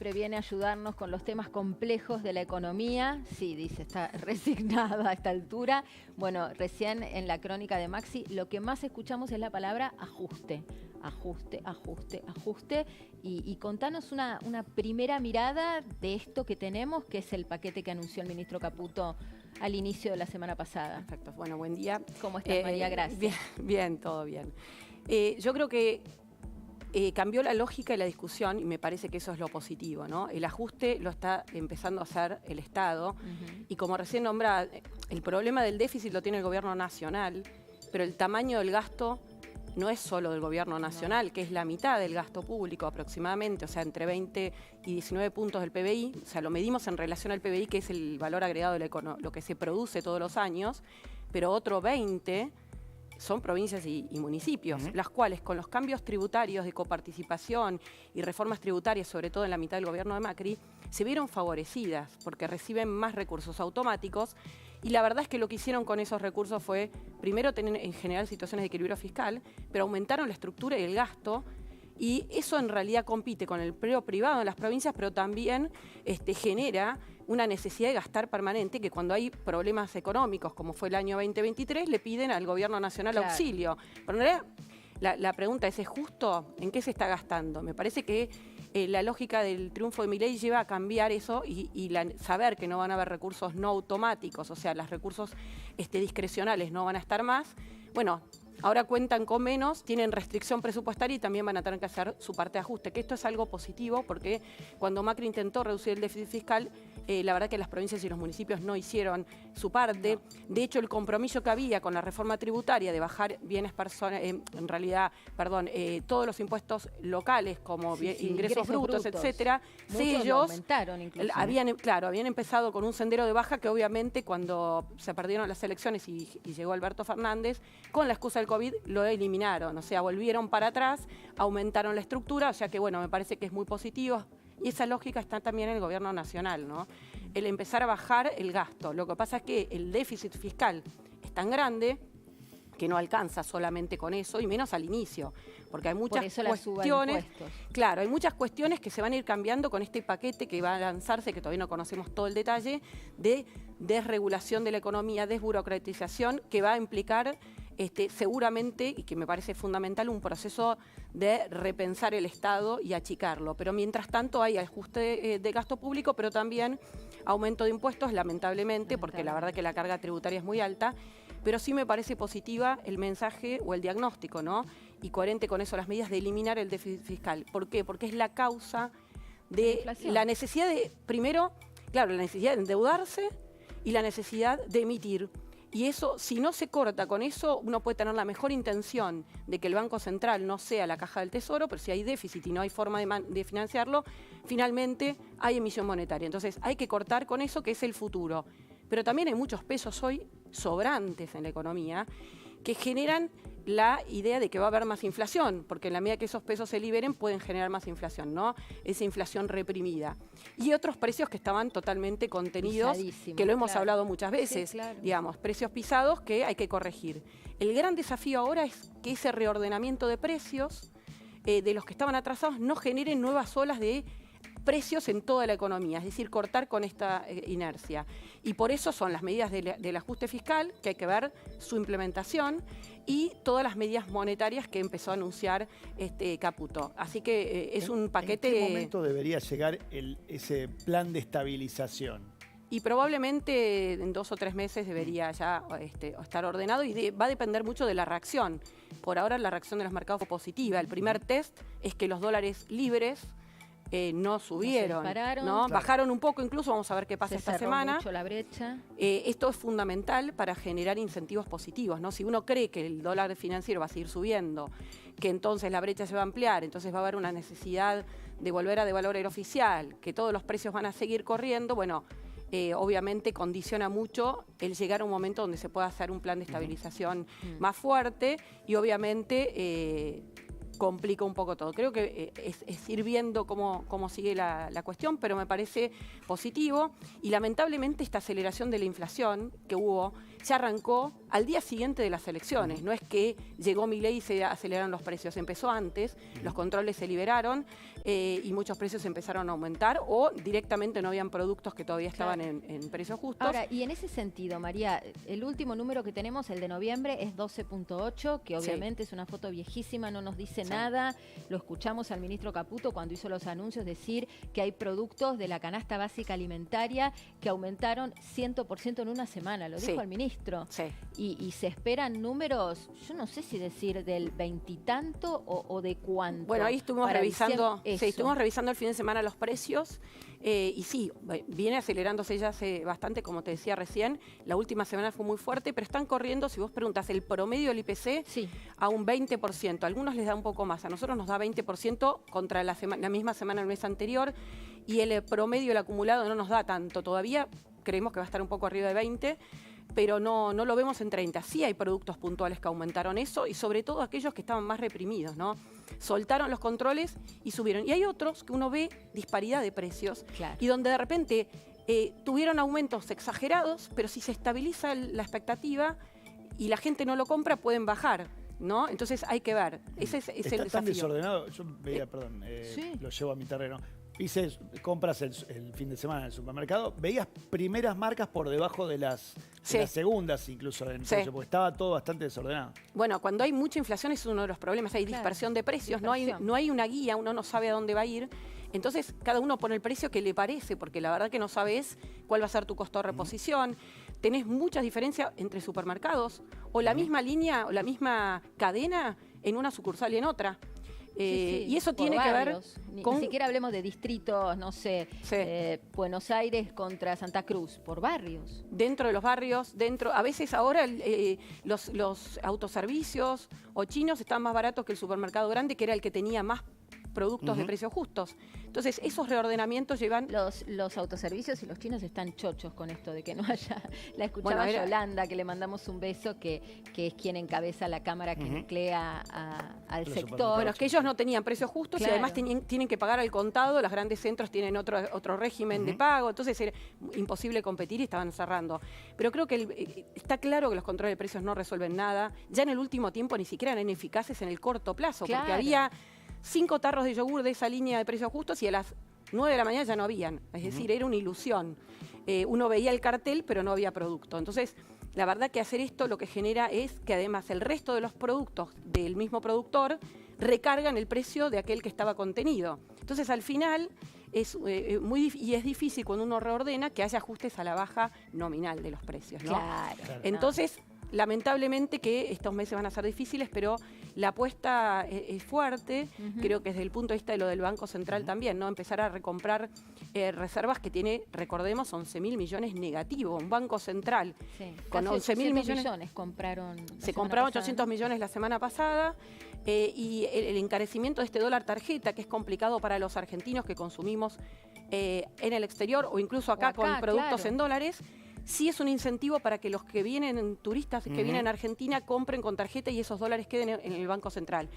siempre viene a ayudarnos con los temas complejos de la economía. Sí, dice, está resignada a esta altura. Bueno, recién en la crónica de Maxi, lo que más escuchamos es la palabra ajuste. Ajuste, ajuste, ajuste. Y contanos una primera mirada de esto que tenemos, que es el paquete que anunció el ministro Caputo al inicio de la semana pasada. Perfecto. Bueno, buen día. ¿Cómo estás, María? Gracias. Bien, todo bien. Yo creo que cambió la lógica y la discusión y me parece que eso es lo positivo, ¿no? El ajuste lo está empezando a hacer el Estado y como recién nombraba, el problema del déficit lo tiene el gobierno nacional, pero el tamaño del gasto no es solo del gobierno nacional, que es la mitad del gasto público aproximadamente, o sea, entre 20 y 19 puntos del PBI, o sea, lo medimos en relación al PBI, que es el valor agregado de lo que se produce todos los años, pero otro 20 son provincias y municipios, las cuales con los cambios tributarios de coparticipación y reformas tributarias, sobre todo en la mitad del gobierno de Macri, se vieron favorecidas porque reciben más recursos automáticos y la verdad es que lo que hicieron con esos recursos fue, primero, tener en general situaciones de equilibrio fiscal, pero aumentaron la estructura y el gasto. Y eso en realidad compite con el empleo privado en las provincias, pero también genera una necesidad de gastar permanente que cuando hay problemas económicos, como fue el año 2023, le piden al gobierno nacional auxilio. Pero en realidad la pregunta ¿es justo? ¿En qué se está gastando? Me parece que la lógica del triunfo de Milei lleva a cambiar eso y saber que no van a haber recursos no automáticos, o sea, los recursos discrecionales no van a estar más. Bueno, ahora cuentan con menos, tienen restricción presupuestaria y también van a tener que hacer su parte de ajuste, que esto es algo positivo porque cuando Macri intentó reducir el déficit fiscal, la verdad que las provincias y los municipios no hicieron su parte. De hecho, el compromiso que había con la reforma tributaria de bajar bienes en realidad, todos los impuestos locales como ingresos brutos, etcétera, ellos aumentaron incluso. habían empezado con un sendero de baja que obviamente cuando se perdieron las elecciones y llegó Alberto Fernández, con la excusa del COVID lo eliminaron, o sea, volvieron para atrás, aumentaron la estructura, o sea que bueno, me parece que es muy positivo. Y esa lógica está también en el gobierno nacional, ¿no? El empezar a bajar el gasto. Lo que pasa es que el déficit fiscal es tan grande que no alcanza solamente con eso, y menos al inicio, porque hay muchas cuestiones. Claro, hay muchas cuestiones que se van a ir cambiando con este paquete que va a lanzarse, que todavía no conocemos todo el detalle, de desregulación de la economía, desburocratización, que va a implicar seguramente, y que me parece fundamental, un proceso de repensar el Estado y achicarlo. Pero mientras tanto hay ajuste de gasto público, pero también aumento de impuestos, lamentablemente, porque la verdad que la carga tributaria es muy alta. Pero sí me parece positiva el mensaje o el diagnóstico, ¿no? Y coherente con eso las medidas de eliminar el déficit fiscal. ¿Por qué? Porque es la causa de la necesidad de, primero, claro, la necesidad de endeudarse y la necesidad de emitir. Y eso, si no se corta con eso, uno puede tener la mejor intención de que el Banco Central no sea la caja del tesoro, pero si hay déficit y no hay forma de financiarlo, finalmente hay emisión monetaria. Entonces hay que cortar con eso, que es el futuro. Pero también hay muchos pesos hoy sobrantes en la economía que generan la idea de que va a haber más inflación, porque en la medida que esos pesos se liberen pueden generar más inflación, ¿no? Esa inflación reprimida. Y otros precios que estaban totalmente contenidos, que lo hemos hablado muchas veces, digamos, precios pisados que hay que corregir. El gran desafío ahora es que ese reordenamiento de precios de los que estaban atrasados no generen nuevas olas de precios en toda la economía, es decir, cortar con esta inercia. Y por eso son las medidas del ajuste fiscal, que hay que ver su implementación, y todas las medidas monetarias que empezó a anunciar Caputo. Así que es un paquete... ¿En qué momento debería llegar ese plan de estabilización? Y probablemente en 2 o 3 meses debería ya estar ordenado y va a depender mucho de la reacción. Por ahora la reacción de los mercados fue positiva. El primer test es que los dólares libres no subieron, ¿no? Bajaron un poco incluso, vamos a ver qué pasa esta semana. Mucho la brecha. Esto es fundamental para generar incentivos positivos, ¿no? Si uno cree que el dólar financiero va a seguir subiendo, que entonces la brecha se va a ampliar, entonces va a haber una necesidad de volver a devaluar el oficial, que todos los precios van a seguir corriendo, bueno, obviamente condiciona mucho el llegar a un momento donde se pueda hacer un plan de estabilización más fuerte y obviamente complica un poco todo. Creo que es ir viendo cómo sigue la cuestión, pero me parece positivo. Y lamentablemente esta aceleración de la inflación que hubo se arrancó al día siguiente de las elecciones. No es que llegó Milei y se aceleraron los precios. Empezó antes, los controles se liberaron. y muchos precios empezaron a aumentar o directamente no habían productos que todavía estaban en precios justos. Ahora, y en ese sentido, María, el último número que tenemos, el de noviembre, es 12.8, que obviamente es una foto viejísima, no nos dice nada. Lo escuchamos al ministro Caputo cuando hizo los anuncios decir que hay productos de la canasta básica alimentaria que aumentaron 100% en una semana, lo dijo el ministro. Sí. Y se esperan números, yo no sé si decir del veintitanto o de cuánto. Bueno, ahí estuvimos revisando, estuvimos revisando el fin de semana los precios y sí, viene acelerándose ya hace bastante, como te decía recién. La última semana fue muy fuerte, pero están corriendo, si vos preguntás, el promedio del IPC a un 20%. A algunos les da un poco más, a nosotros nos da 20% contra la misma semana del mes anterior y el promedio, el acumulado, no nos da tanto. Todavía creemos que va a estar un poco arriba de 20%. Pero no lo vemos en 30. Sí hay productos puntuales que aumentaron eso y sobre todo aquellos que estaban más reprimidos, ¿no? Soltaron los controles y subieron. Y hay otros que uno ve disparidad de precios y donde de repente tuvieron aumentos exagerados, pero si se estabiliza la expectativa y la gente no lo compra, pueden bajar, ¿no? Entonces hay que ver. Ese es el desafío. Está tan desordenado. Yo veía, lo llevo a mi terreno. Hice compras el fin de semana en el supermercado, veías primeras marcas por debajo de las segundas incluso en precio, porque estaba todo bastante desordenado. Bueno, cuando hay mucha inflación es uno de los problemas, hay dispersión de precios, no hay una guía, uno no sabe a dónde va a ir. Entonces, cada uno pone el precio que le parece, porque la verdad que no sabes cuál va a ser tu costo de reposición. Tenés muchas diferencias entre supermercados, o la misma línea, o la misma cadena en una sucursal y en otra. Y eso tiene que ver con... Ni siquiera hablemos de distritos, no sé, Buenos Aires contra Santa Cruz, por barrios. Dentro de los barrios, a veces ahora los autoservicios o chinos están más baratos que el supermercado grande, que era el que tenía más productos de precios justos. Entonces, esos reordenamientos llevan... Los autoservicios y los chinos están chochos con esto de que no haya... La escuchaba Yolanda, que le mandamos un beso, que es quien encabeza la cámara que nuclea al sector. Bueno, es que ellos no tenían precios justos y además tienen que pagar al contado, los grandes centros tienen otro régimen de pago, entonces era imposible competir y estaban cerrando. Pero creo que está claro que los controles de precios no resuelven nada. Ya en el último tiempo ni siquiera eran eficaces en el corto plazo, porque había 5 tarros de yogur de esa línea de precios justos y a las 9 de la mañana ya no habían. Es decir, era una ilusión. Uno veía el cartel, pero no había producto. Entonces, la verdad que hacer esto lo que genera es que además el resto de los productos del mismo productor recargan el precio de aquel que estaba contenido. Entonces, al final, es difícil cuando uno reordena que haya ajustes a la baja nominal de los precios, ¿no? Entonces, lamentablemente que estos meses van a ser difíciles, pero la apuesta es fuerte. Creo que desde el punto de vista de lo del Banco Central también, ¿no? Empezar a recomprar reservas que tiene, recordemos, 11.000 millones negativo. Un Banco Central con 11.000 millones compraron. Se compraron 800 millones la semana pasada. Y el encarecimiento de este dólar tarjeta, que es complicado para los argentinos que consumimos en el exterior o incluso acá con productos en dólares, sí es un incentivo para que los que vienen, turistas que vienen a Argentina, compren con tarjeta y esos dólares queden en el Banco Central.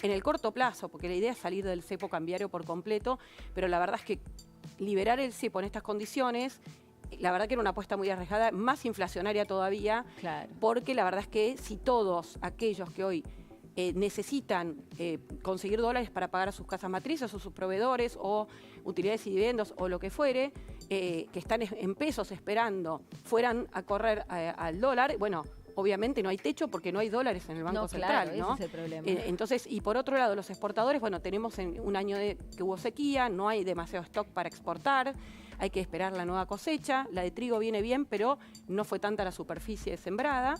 En el corto plazo, porque la idea es salir del cepo cambiario por completo, pero la verdad es que liberar el cepo en estas condiciones, la verdad que era una apuesta muy arriesgada, más inflacionaria todavía, porque la verdad es que si todos aquellos que hoy necesitan conseguir dólares para pagar a sus casas matrices o sus proveedores o utilidades y dividendos o lo que fuere, que están en pesos esperando, fueran a correr al dólar, bueno, obviamente no hay techo porque no hay dólares en el Banco Central, ¿no? Ese es el problema. Entonces, y por otro lado, los exportadores, bueno, tenemos un año que hubo sequía, no hay demasiado stock para exportar, hay que esperar la nueva cosecha, la de trigo viene bien, pero no fue tanta la superficie sembrada,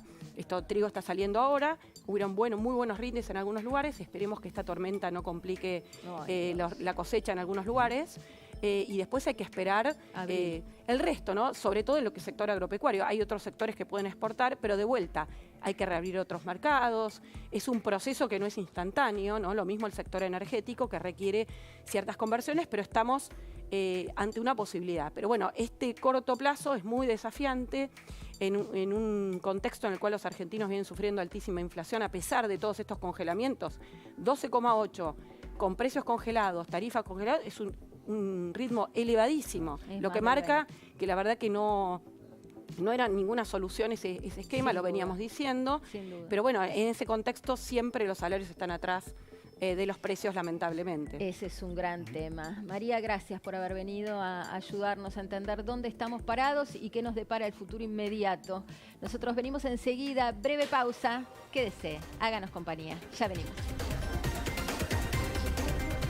trigo está saliendo ahora, hubieron muy buenos rindes en algunos lugares, esperemos que esta tormenta no complique la cosecha en algunos lugares. Y después hay que esperar el resto, ¿no? Sobre todo en lo que es sector agropecuario. Hay otros sectores que pueden exportar, pero de vuelta hay que reabrir otros mercados. Es un proceso que no es instantáneo, ¿no? Lo mismo el sector energético, que requiere ciertas conversiones, pero estamos ante una posibilidad. Pero bueno, este corto plazo es muy desafiante en un contexto en el cual los argentinos vienen sufriendo altísima inflación a pesar de todos estos congelamientos. 12,8 con precios congelados, tarifas congeladas, es un ritmo elevadísimo, lo que marca que la verdad que no era ninguna solución ese esquema, lo veníamos diciendo, pero bueno, en ese contexto siempre los salarios están atrás de los precios, lamentablemente. Ese es un gran tema. María, gracias por haber venido a ayudarnos a entender dónde estamos parados y qué nos depara el futuro inmediato. Nosotros venimos enseguida, breve pausa. Quédese, háganos compañía. Ya venimos.